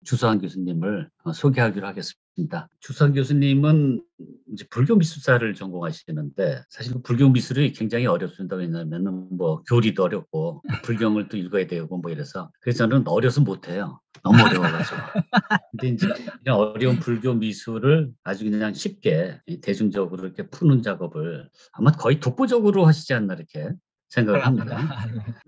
주서한 교수님을 소개하기로 하겠습니다. 주서한 교수님은 이제 불교 미술사를 전공하시는데 사실 불교 미술이 굉장히 어렵습니다. 왜냐하면 뭐 교리도 어렵고 불경을 또 읽어야 되고 뭐 이래서 그래서 저는 어려서 못해요. 너무 어려워가지고. 근데 이제 그냥 어려운 불교 미술을 아주 그냥 쉽게 대중적으로 이렇게 푸는 작업을 아마 거의 독보적으로 하시지 않나 이렇게 생각을 합니다.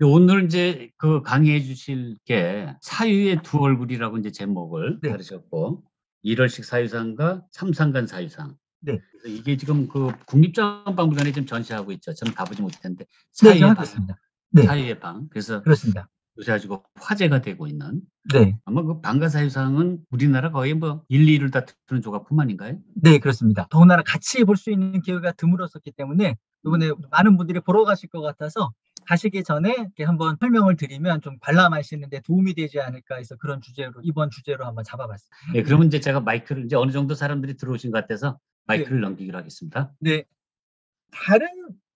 오늘 이제 그 강의해 주실 게 사유의 두 얼굴이라고 이제 제목을 네. 다루셨고, 일월식 사유상과 삼상간 사유상. 네. 그래서 이게 지금 그 국립장관박물관에 지금 전시하고 있죠. 저는 가보지 못했는데 네, 저 사유의 하고 방, 있습니다. 네, 사유의 방. 그래서 그렇습니다. 요새 아주 화제가 되고 있는 네. 아마 그 방가사유상은 우리나라 거의 뭐 1, 2를 다투는 조각품 아닌가요? 네, 그렇습니다. 더군다나 같이 볼 수 있는 기회가 드물었었기 때문에 이번에 많은 분들이 보러 가실 것 같아서 가시기 전에 이렇게 한번 설명을 드리면 좀 관람하시는 데 도움이 되지 않을까 해서 그런 주제로, 이번 주제로 한번 잡아봤습니다. 네, 그러면 이제 제가 마이크를 이제 어느 정도 사람들이 들어오신 것 같아서 네. 마이크를 넘기기로 하겠습니다. 네. 다른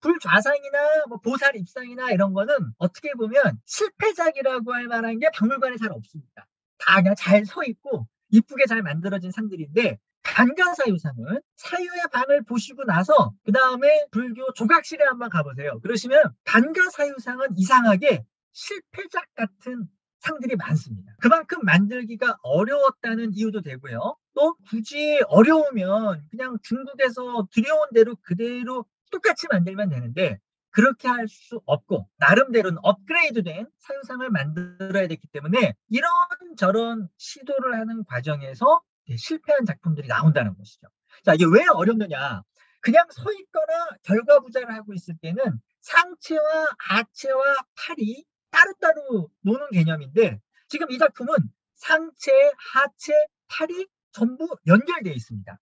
불좌상이나 뭐 보살 입상이나 이런 거는 어떻게 보면 실패작이라고 할 만한 게 박물관에 잘 없습니다. 다 그냥 잘 서 있고 이쁘게 잘 만들어진 상들인데, 반가사유상은 사유의 방을 보시고 나서 그 다음에 불교 조각실에 한번 가보세요. 그러시면 반가사유상은 이상하게 실패작 같은 상들이 많습니다. 그만큼 만들기가 어려웠다는 이유도 되고요. 또 굳이 어려우면 그냥 중국에서 들여온 대로 그대로 똑같이 만들면 되는데, 그렇게 할 수 없고 나름대로는 업그레이드된 사유상을 만들어야 됐기 때문에 이런저런 시도를 하는 과정에서 실패한 작품들이 나온다는 것이죠. 자, 이게 왜 어렵느냐? 그냥 서 있거나 결과부자를 하고 있을 때는 상체와 하체와 팔이 따로따로 노는 개념인데, 지금 이 작품은 상체, 하체, 팔이 전부 연결되어 있습니다.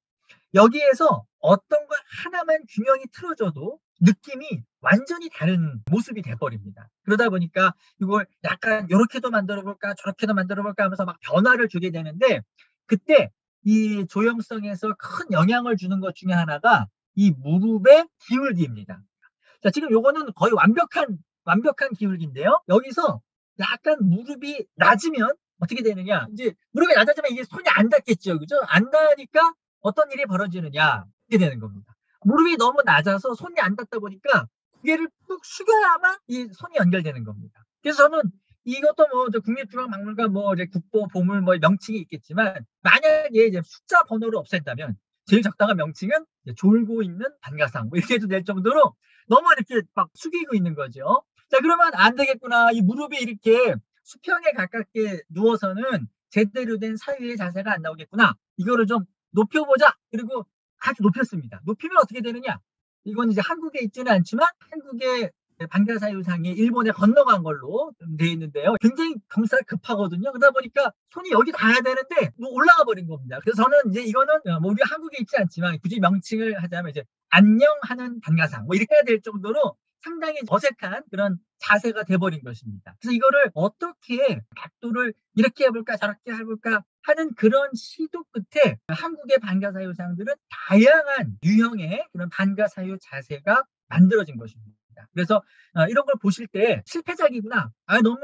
여기에서 어떤 걸 하나만 균형이 틀어져도 느낌이 완전히 다른 모습이 돼버립니다. 그러다 보니까 이걸 약간 이렇게도 만들어 볼까 저렇게도 만들어 볼까 하면서 막 변화를 주게 되는데, 그때 이 조형성에서 큰 영향을 주는 것 중에 하나가 이 무릎의 기울기입니다. 자, 지금 요거는 거의 완벽한 기울기인데요. 여기서 약간 무릎이 낮으면 어떻게 되느냐? 이제 무릎이 낮아지면 이게 손이 안 닿겠죠. 그죠? 안 닿으니까 어떤 일이 벌어지느냐? 이렇게 되는 겁니다. 무릎이 너무 낮아서 손이 안 닿다 보니까 고개를 푹 숙여야만 이 손이 연결되는 겁니다. 그래서 저는 이것도 뭐 국립중앙박물관 뭐 이제 국보 보물 뭐 명칭이 있겠지만, 만약에 이제 숫자 번호를 없앤다면 제일 적당한 명칭은 졸고 있는 반가상 뭐 이렇게 해도 될 정도로 너무 이렇게 막 숙이고 있는 거죠. 자, 그러면 안 되겠구나. 이 무릎이 이렇게 수평에 가깝게 누워서는 제대로 된 사유의 자세가 안 나오겠구나. 이거를 좀 높여보자. 그리고 아주 높였습니다. 높이면 어떻게 되느냐? 이건 이제 한국에 있지는 않지만 한국의 반가사유상이 일본에 건너간 걸로 되어 있는데요. 굉장히 경사가 급하거든요. 그러다 보니까 손이 여기 닿아야 되는데 뭐 올라가 버린 겁니다. 그래서 저는 이제 이거는 뭐 우리 한국에 있지 않지만 굳이 명칭을 하자면 이제 안녕하는 반가상 뭐 이렇게 해야 될 정도로 상당히 어색한 그런 자세가 돼버린 것입니다. 그래서 이거를 어떻게 각도를 이렇게 해볼까 저렇게 해볼까 하는 그런 시도 끝에 한국의 반가사유상들은 다양한 유형의 그런 반가사유 자세가 만들어진 것입니다. 그래서 이런 걸 보실 때 실패작이구나, 너무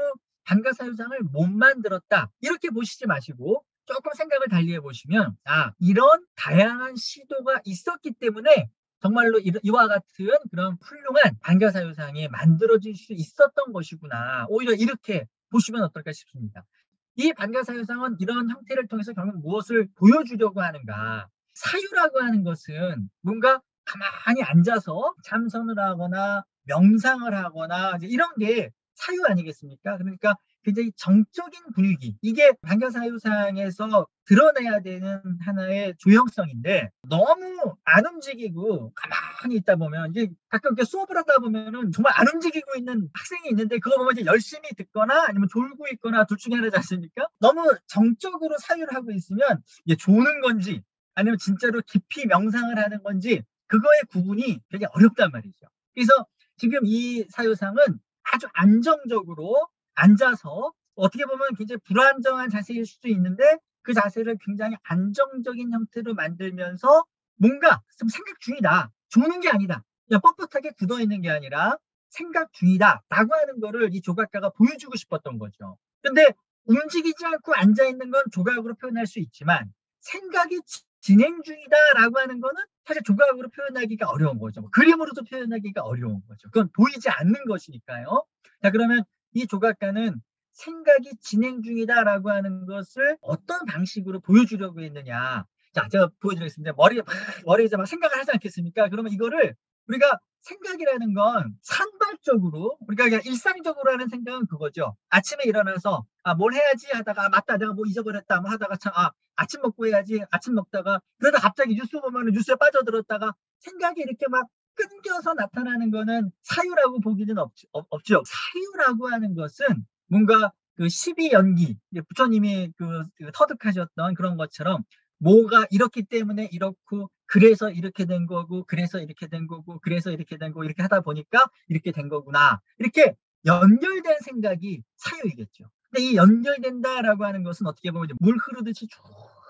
반가사유상을 못 만들었다, 이렇게 보시지 마시고 조금 생각을 달리 해보시면, 이런 다양한 시도가 있었기 때문에 정말로 이와 같은 그런 훌륭한 반가사유상이 만들어질 수 있었던 것이구나, 오히려 이렇게 보시면 어떨까 싶습니다. 이 반가사유상은 이런 형태를 통해서 결국 무엇을 보여주려고 하는가? 사유라고 하는 것은 뭔가 가만히 앉아서 참선을 하거나 명상을 하거나 이런 게 사유 아니겠습니까? 그러니까 굉장히 정적인 분위기, 이게 반가사유상에서 드러내야 되는 하나의 조형성인데, 너무 안 움직이고 가만히 있다 보면 이제 가끔 이렇게 수업을 하다 보면은 정말 안 움직이고 있는 학생이 있는데 그거 보면 이제 열심히 듣거나 아니면 졸고 있거나 둘 중에 하나지 않습니까? 너무 정적으로 사유를 하고 있으면 이게 조는 건지 아니면 진짜로 깊이 명상을 하는 건지 그거의 구분이 되게 어렵단 말이죠. 그래서 지금 이 사유상은 아주 안정적으로 앉아서, 어떻게 보면 굉장히 불안정한 자세일 수도 있는데 그 자세를 굉장히 안정적인 형태로 만들면서 뭔가 좀 생각 중이다, 조는 게 아니다, 그냥 뻣뻣하게 굳어 있는 게 아니라 생각 중이다 라고 하는 거를 이 조각가가 보여주고 싶었던 거죠. 근데 움직이지 않고 앉아있는 건 조각으로 표현할 수 있지만 생각이 진행 중이다라고 하는 거는 사실 조각으로 표현하기가 어려운 거죠. 뭐 그림으로도 표현하기가 어려운 거죠. 그건 보이지 않는 것이니까요. 자, 그러면 이 조각가는 생각이 진행 중이다라고 하는 것을 어떤 방식으로 보여주려고 했느냐. 자, 제가 보여드리겠습니다. 머리에 이제 막 생각을 하지 않겠습니까? 그러면 이거를 우리가 생각이라는 건 산발적으로, 우리가 그냥 일상적으로 하는 생각은 그거죠. 아침에 일어나서 뭘 해야지 하다가 맞다 내가 뭐 잊어버렸다 뭐 하다가 참 아침 먹고 해야지 아침 먹다가 그러다 갑자기 뉴스 보면은 뉴스에 빠져들었다가 생각이 이렇게 막 끊겨서 나타나는 거는 사유라고 보기는 없죠. 사유라고 하는 것은 뭔가 그 십이연기, 부처님이 터득하셨던 그런 것처럼 뭐가 이렇기 때문에 이렇고 그래서 이렇게 된 거고 그래서 이렇게 된 거고 그래서 이렇게 된 거고 이렇게 하다 보니까 이렇게 된 거구나. 이렇게 연결된 생각이 사유이겠죠. 근데 이 연결된다라고 하는 것은 어떻게 보면 물 흐르듯이 쭉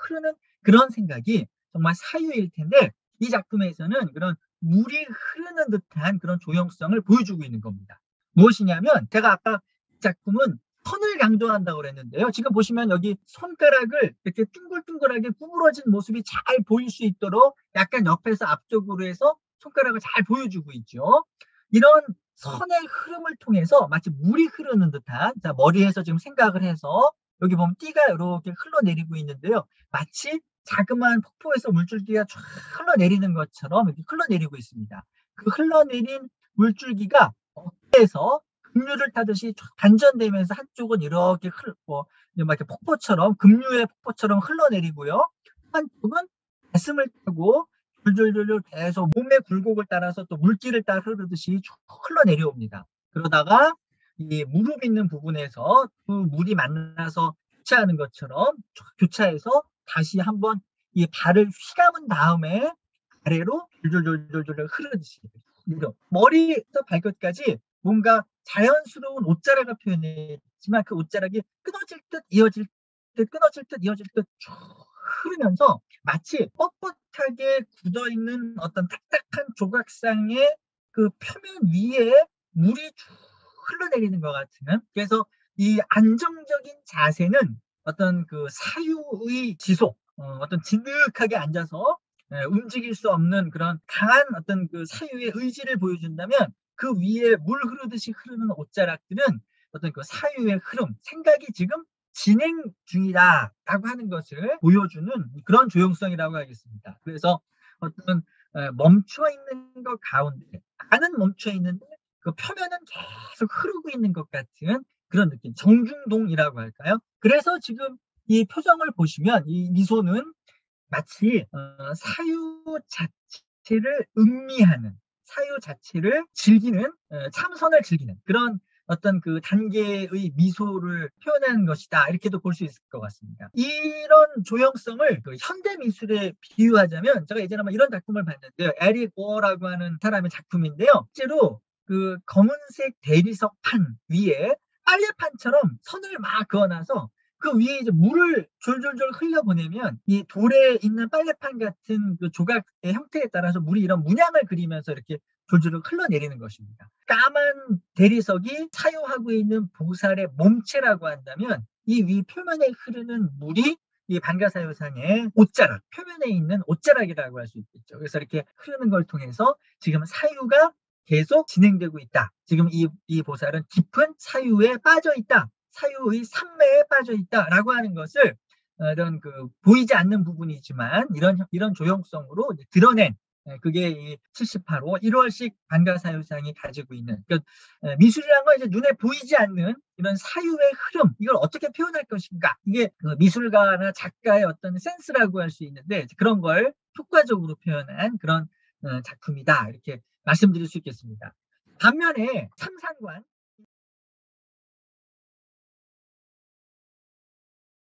흐르는 그런 생각이 정말 사유일 텐데 이 작품에서는 그런 물이 흐르는 듯한 그런 조형성을 보여주고 있는 겁니다. 무엇이냐면 제가 아까 작품은 선을 강조한다고 그랬는데요. 지금 보시면 여기 손가락을 이렇게 둥글둥글하게 구부러진 모습이 잘 보일 수 있도록 약간 옆에서 앞쪽으로 해서 손가락을 잘 보여주고 있죠. 이런 선의 흐름을 통해서 마치 물이 흐르는 듯한, 자, 머리에서 지금 생각을 해서 여기 보면 띠가 이렇게 흘러내리고 있는데요. 마치 자그마한 폭포에서 물줄기가 쫙 흘러내리는 것처럼 이렇게 흘러내리고 있습니다. 그 흘러내린 물줄기가 어깨에서 급류를 타듯이 반전되면서 한쪽은 이렇게 막 이렇게 폭포처럼 급류의 폭포처럼 흘러내리고요. 한쪽은 가슴을 타고 줄줄줄 계속 몸의 굴곡을 따라서 또 물길을 따라 흐르듯이 쭉 흘러내려옵니다. 그러다가 이 무릎 있는 부분에서 그 물이 만나서 교차하는 것처럼 교차해서 다시 한번 이 발을 휘감은 다음에 아래로 줄줄줄줄 흐르듯이 내려 머리부터 발끝까지 뭔가 자연스러운 옷자락을 표현했지만 그 옷자락이 끊어질 듯 이어질 듯 끊어질 듯 이어질 듯 쭉 흐르면서 마치 뻣뻣하게 굳어있는 어떤 딱딱한 조각상의 그 표면 위에 물이 쭉 흘러내리는 것 같은, 그래서 이 안정적인 자세는 어떤 그 사유의 지속, 어떤 진득하게 앉아서 움직일 수 없는 그런 강한 어떤 그 사유의 의지를 보여준다면 그 위에 물 흐르듯이 흐르는 옷자락들은 어떤 그 사유의 흐름, 생각이 지금 진행 중이다라고 하는 것을 보여주는 그런 조형성이라고 하겠습니다. 그래서 어떤 멈춰 있는 것 가운데 안은 멈춰 있는데 그 표면은 계속 흐르고 있는 것 같은 그런 느낌, 정중동이라고 할까요? 그래서 지금 이 표정을 보시면 이 미소는 마치 사유 자체를 음미하는, 사유 자체를 즐기는, 참선을 즐기는 그런 어떤 그 단계의 미소를 표현하는 것이다, 이렇게도 볼 수 있을 것 같습니다. 이런 조형성을 그 현대 미술에 비유하자면 제가 예전에 이런 작품을 봤는데요. 에릭 워라고 하는 사람의 작품인데요. 실제로 그 검은색 대리석판 위에 빨래판처럼 선을 막 그어놔서 그 위에 이제 물을 졸졸졸 흘려보내면 이 돌에 있는 빨래판 같은 그 조각의 형태에 따라서 물이 이런 문양을 그리면서 이렇게 졸졸 흘러내리는 것입니다. 까만 대리석이 사유하고 있는 보살의 몸체라고 한다면 이 위 표면에 흐르는 물이 이 반가사유상의 옷자락, 표면에 있는 옷자락이라고 할 수 있겠죠. 그래서 이렇게 흐르는 걸 통해서 지금 사유가 계속 진행되고 있다. 지금 이 보살은 깊은 사유에 빠져 있다. 사유의 산매에 빠져 있다라고 하는 것을 이런 그 보이지 않는 부분이지만 이런 조형성으로 드러낸, 그게 이 78호 1월식 반가사유상이 가지고 있는 미술이라는 건 이제 눈에 보이지 않는 이런 사유의 흐름, 이걸 어떻게 표현할 것인가, 이게 그 미술가나 작가의 어떤 센스라고 할 수 있는데 그런 걸 효과적으로 표현한 그런 작품이다, 이렇게 말씀드릴 수 있겠습니다. 반면에 참상관,